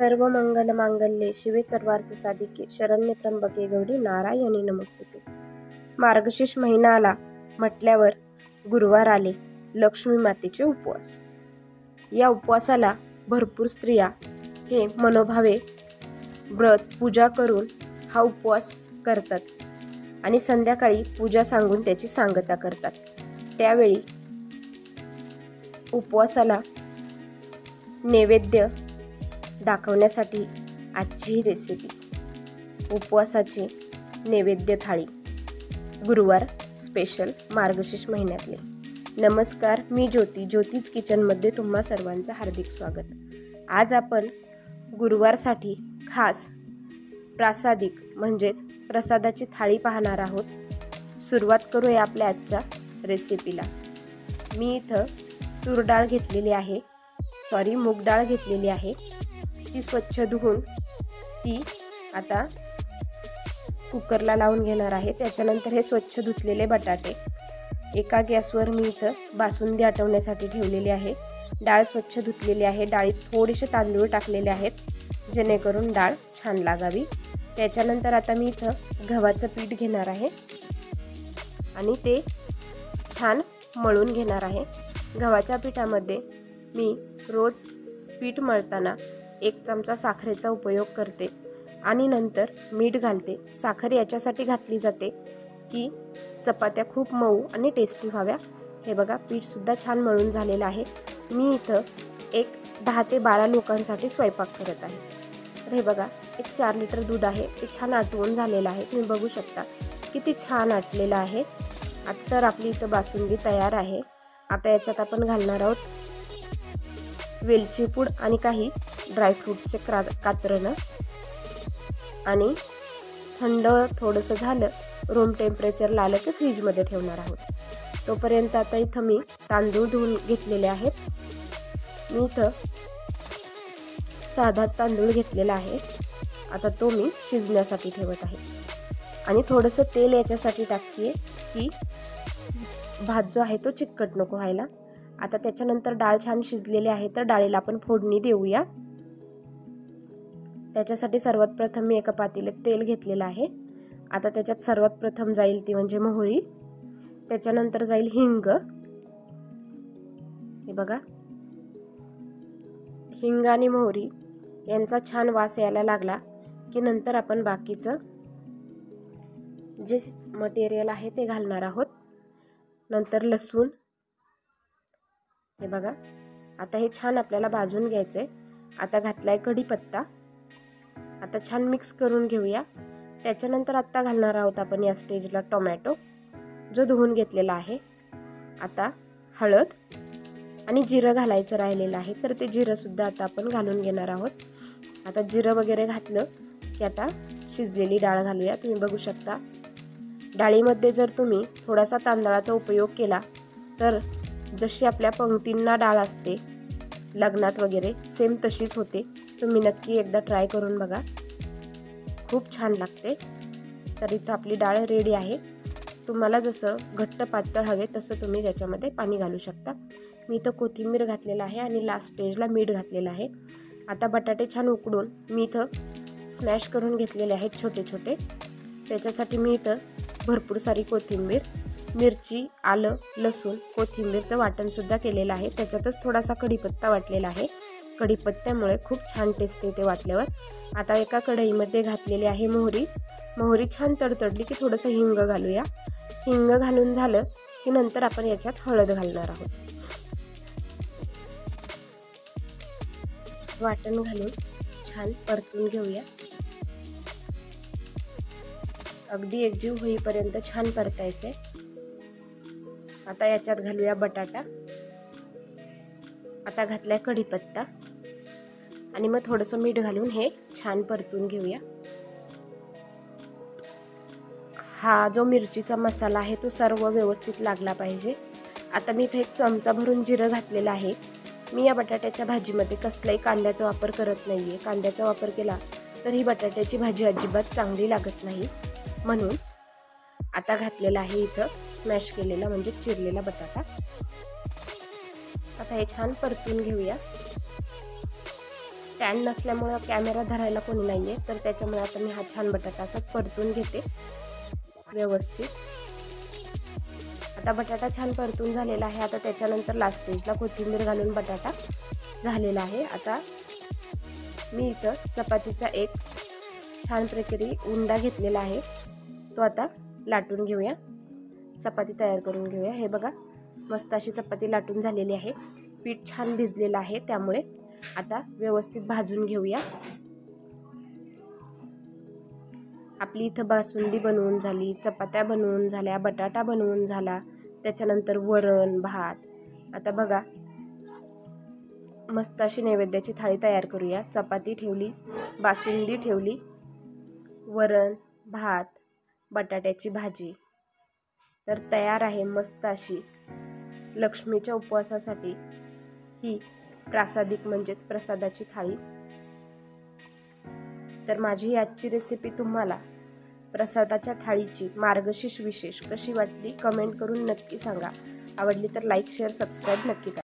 सर्व मंगल मांगल्ये शिवे सर्वार्थ साधिके शरण्य त्र्यंबके गौरी नारायणी नमोस्तुते। मार्गशीर्ष महिना आला म्हटल्यावर गुरुवार आले, लक्ष्मी मातेचे उपवास। या उपवासाला भरपूर स्त्रिया हे मनोभावे व्रत पूजा करून हा उपवास करतात आणि संध्याकाळी पूजा सांगून त्याची सांगता करतात। त्यावेळी उपवासाला नैवेद्य दाखवण्यासाठी आजची ही रेसिपी, उपवासाची नैवेद्य थाळी, गुरुवार स्पेशल मार्गशीर्ष महिन्यातले। नमस्कार, मी ज्योतीज किचनमध्ये तुम्हा सर्वांचं हार्दिक स्वागत। आज आपण गुरुवारसाठी खास प्रासादिक म्हणजेच प्रसादाची थाळी पाहणार आहोत। सुरुवात करूया आपल्या आजच्या रेसिपीला। मी इथं तूर डाळ घेतलेली आहे, मूग डाळ घेतलेली आहे। ती स्वच्छ धुवून ती आता कुकरला लावून घेणार आहे। त्याच्यानंतर हे स्वच्छ धुतलेले बटाटे एका गॅसवर मी इथं बासुंदी आटवण्यासाठी ठेवलेली आहे। डाळ स्वच्छ धुतलेली आहे। डाळीत थोडेसे तांदूळ टाकलेले आहेत जेणेकरून डाळ छान लागावी। त्याच्यानंतर आता मी इथं गव्हाचं पीठ घेणार आहे आणि ते छान मळून घेणार आहे। गव्हाच्या पिठामध्ये मी रोज पीठ मळताना 1 चमचा साखरेचा उपयोग करते आणि नंतर मीठ घालते। साखर याच्यासाठी घातली जाते की चपात्या खूप मऊ आणि टेस्टी व्हाव्या। हे बघा, पीठ सुद्धा छान मळून झालेलं आहे। मी इथं 10 ते 12 लोकांसाठी स्वयंपाक करत आहे। तर हे बघा, 4 लिटर दूध आहे, ते छान आटवून झालेलं आहे। तुम्ही बघू शकता किती छान आटलेलं आहे। आता तर आपली इथं बासुंदी तयार आहे। आता याच्यात आपण घालणार आहोत वेलची पूड आणि काही ड्रायफ्रूटचे कातरणं आणि थंड थोडंसं झालं, रूम टेम्परेचरला आलं की फ्रीजमध्ये ठेवणार आहोत। तोपर्यंत आता इथं मी तांदूळ धुवून घेतलेले आहेत। मी इथं साधाच तांदूळ घेतलेला आहे। आता तो मी शिजण्यासाठी ठेवत आहे आणि थोडंसं तेल याच्यासाठी टाकते की भात जो आहे तो चिकट नको व्हायला। आता त्याच्यानंतर डाळ छान शिजलेली आहे, तर डाळीला आपण फोडणी देऊया। त्याच्यासाठी सर्वात प्रथम मी एका पातेल्यात तेल घेतलेलं आहे। आता त्याच्यात सर्वात प्रथम जाईल ती म्हणजे मोहरी, त्याच्यानंतर जाईल हिंग। हे बघा, हिंग आणि मोहरी यांचा छान वास यायला लागला की नंतर आपण बाकीचं जे मटेरियल आहे ते घालणार आहोत। नंतर लसूण, हे बघा, आता हे छान आपल्याला भाजून घ्यायचंय। आता घातलाय कढीपत्ता, आता छान मिक्स करून घेऊया। त्याच्यानंतर आता घालणार आहोत आपण या स्टेजला टोमॅटो जो धुवून घेतलेला आहे। आता हळद आणि जिरं घालायचं राहिलेलं आहे, तर ते जिरं सुद्धा आता आपण घालून घेणार आहोत। आता जिरं वगैरे घातलं की आता शिजलेली डाळ घालूया। तुम्ही बघू शकता, डाळीमध्ये जर तुम्ही थोडासा तांदळाचा उपयोग केला तर जशी आपल्या पंक्तींना डाळ असते लग्नात वगैरे, सेम तशीच होते। तुम्ही नक्की एकदा ट्राय करून बघा, खूप छान लागते। तर इथं आपली डाळ रेडी आहे। तुम्हाला जसं घट्ट पातळ हवे तसं तुम्ही त्याच्यामध्ये पाणी घालू शकता। मी इथं कोथिंबीर घातलेला आहे आणि लास्ट स्टेजला मीठ घातलेलं आहे। आता बटाटे छान उकडून मी इथं स्मॅश करून घेतलेले आहेत छोटे छोटे। त्याच्यासाठी मी इथं भरपूर सारी कोथिंबीर, मिरची, आलं, लसूण, कोथिंबीरचं वाटणसुद्धा केलेलं आहे। त्याच्यातच थोडासा कढीपत्ता वाटलेला आहे। कढीपत्त्यामुळे खूप छान टेस्ट येते वाटल्यावर। आता एका कढईमध्ये घातलेली आहे मोहरी। मोहरी छान तडतडली की थोडंसं हिंग घालूया। हिंग घालून झालं की नंतर आपण याच्यात हळद घालणार आहोत। वाटण घालून छान परतून घेऊया। अगदी एकजीव होईपर्यंत छान परतायचे। आता याच्यात घालूया बटाटा, आता घातलाय कढीपत्ता आणि मग थोडंसं मीठ घालून हे छान परतून घेऊया। हा जो मिरचीचा मसाला आहे तो सर्व व्यवस्थित लागला पाहिजे। आता मी इथे 1 चमचा भरून जिरं घातलेलं आहे। मी या बटाट्याच्या भाजीमध्ये कसलाही कांद्याचा वापर करत नाहीये। कांद्याचा वापर केला तर ही बटाट्याची भाजी अजिबात चांगली लागत नाही, म्हणून आता घातलेला आहे इथं स्मॅश केलेला म्हणजे चिरलेला बटाटा। आता हे छान परतून घेऊया। स्टँड नसल्यामुळं कॅमेरा धरायला कोणी नाही आहे, तर त्याच्यामुळे आता मी हा छान बटाटा असाच परतून घेते व्यवस्थित. आता बटाटा छान परतून झालेला आहे. आता त्याच्यानंतर लास्ट स्टेजला कोथिंबीर घालून बटाटा झालेला आहे. आता मी इथं चपातीचा एक छान प्रकारे उंडा घेतलेला आहे, तो आता लाटून घेऊया. चपाती तयार करून घेऊया. हे बघा, मस्त अशी चपाती लाटून झालेली आहे. पीठ छान भिजलेलं आहे, त्यामुळे आता व्यवस्थित भाजून घेऊया. आपली इथं बासुंदी बनवून झाली, चपात्या बनवून झाल्या, बटाटा बनवून झाला, त्याच्यानंतर वरण भात. आता बघा, मस्त अशी नैवेद्याची थाळी तयार करूया. चपाती ठेवली, बासुंदी ठेवली, वरण भात, बटाट्याची भाजी. तर तयार आहे मस्त अशी लक्ष्मीच्या उपवासासाठी ही प्रासादिक म्हणजेच प्रसादाची थाळी. तर माझी आजची रेसिपी तुम्हाला प्रसादाच्या थाळीची मार्गशीर्ष विशेष कशी वाटली कमेंट करून नक्की सांगा. आवडली तर लाईक शेअर सबस्क्राईब नक्की करा.